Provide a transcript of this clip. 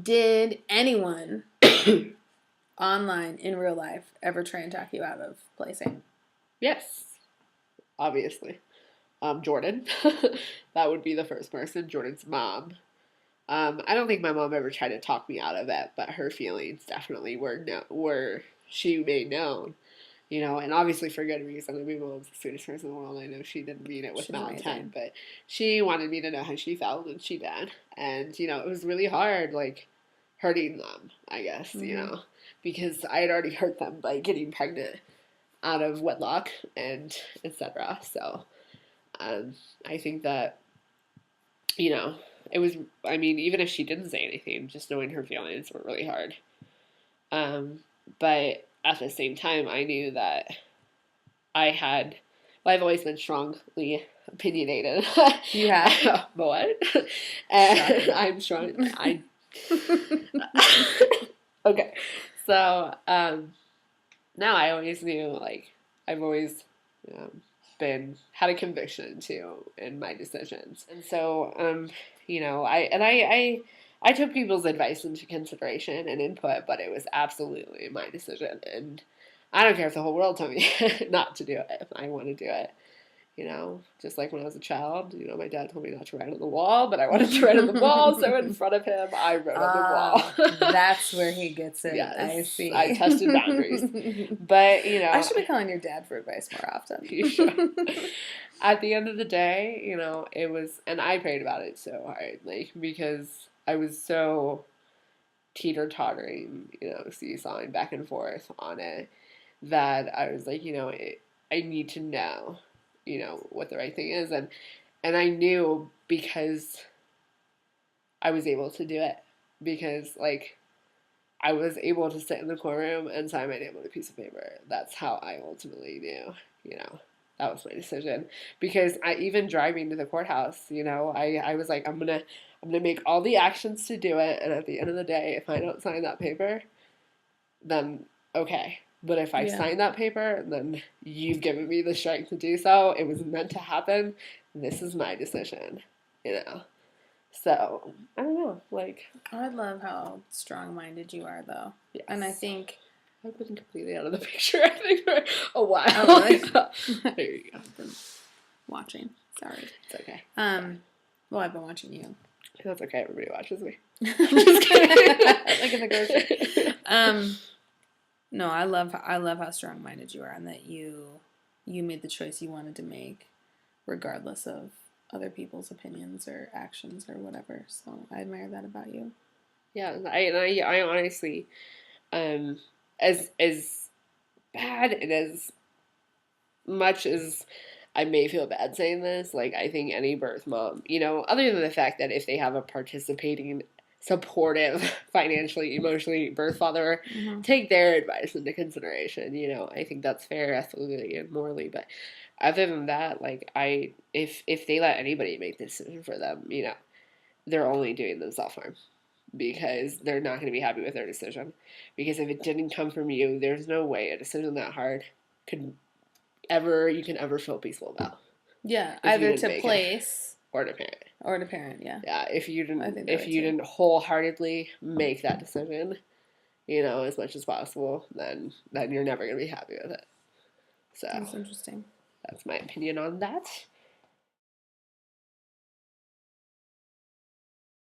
Did anyone online in real life ever try and talk you out of placing? Yes, obviously. Jordan. That would be the first person. Jordan's mom. I don't think my mom ever tried to talk me out of it, but her feelings definitely were she made known, and obviously for good reason. I mean, my mom's the sweetest person in the world. I know she didn't mean it with She's malintent, amazing. but she wanted me to know how she felt, and she did. And it was really hard, like hurting them, I guess, because I had already hurt them by getting pregnant out of wedlock and etc. So um, I think that you know, it was, I mean, even if she didn't say anything, just knowing her feelings were really hard. Um, but at the same time, I knew that I had, well, I've always been strongly opinionated. You have? But what? And I'm strong. Okay. So, no, I always knew, like, I've always um, had a conviction too in my decisions, and so I took people's advice into consideration and input, but it was absolutely my decision, and I don't care if the whole world told me not to do it. If I want to do it, just like when I was a child, my dad told me not to write on the wall, but I wanted to write on the wall, so in front of him, I wrote on the wall. That's where he gets it. Yes, I see. I tested boundaries. But, I should be calling your dad for advice more often. You should. At the end of the day, it was, and I prayed about it so hard, like, because I was so teeter-tottering, seesawing back and forth on it, that I was like, I need to know, what the right thing is. And I knew because I was able to do it. Because, like, I was able to sit in the courtroom and sign my name on a piece of paper. That's how I ultimately knew, that was my decision. Because even driving to the courthouse, I was like, I'm gonna make all the actions to do it, and at the end of the day, if I don't sign that paper, then okay. But if I sign that paper, then you've given me the strength to do so. It was meant to happen. This is my decision, So, I don't know, like... I love how strong-minded you are, though. Yes. And I think... I've been completely out of the picture, I think, for a while. Oh, really? There you go. I've been watching. Sorry. It's okay. Well, I've been watching you. That's okay. Everybody watches me. Just kidding. Like in the grocery. No, I love how strong-minded you are, and that you made the choice you wanted to make, regardless of other people's opinions or actions or whatever. So I admire that about you. Yeah, I honestly, as bad and as much as I may feel bad saying this, like, I think any birth mom, other than the fact that if they have a participating, supportive, financially, emotionally birth father, take their advice into consideration. I think that's fair, ethically and morally. But other than that, like, if they let anybody make the decision for them, they're only doing themselves harm, because they're not going to be happy with their decision. Because if it didn't come from you, there's no way a decision that hard you can ever feel peaceful about. Yeah, either to place or to parent. Or to parent, yeah. Yeah, if you didn't wholeheartedly make that decision, as much as possible, then you're never going to be happy with it. So that's interesting. That's my opinion on that.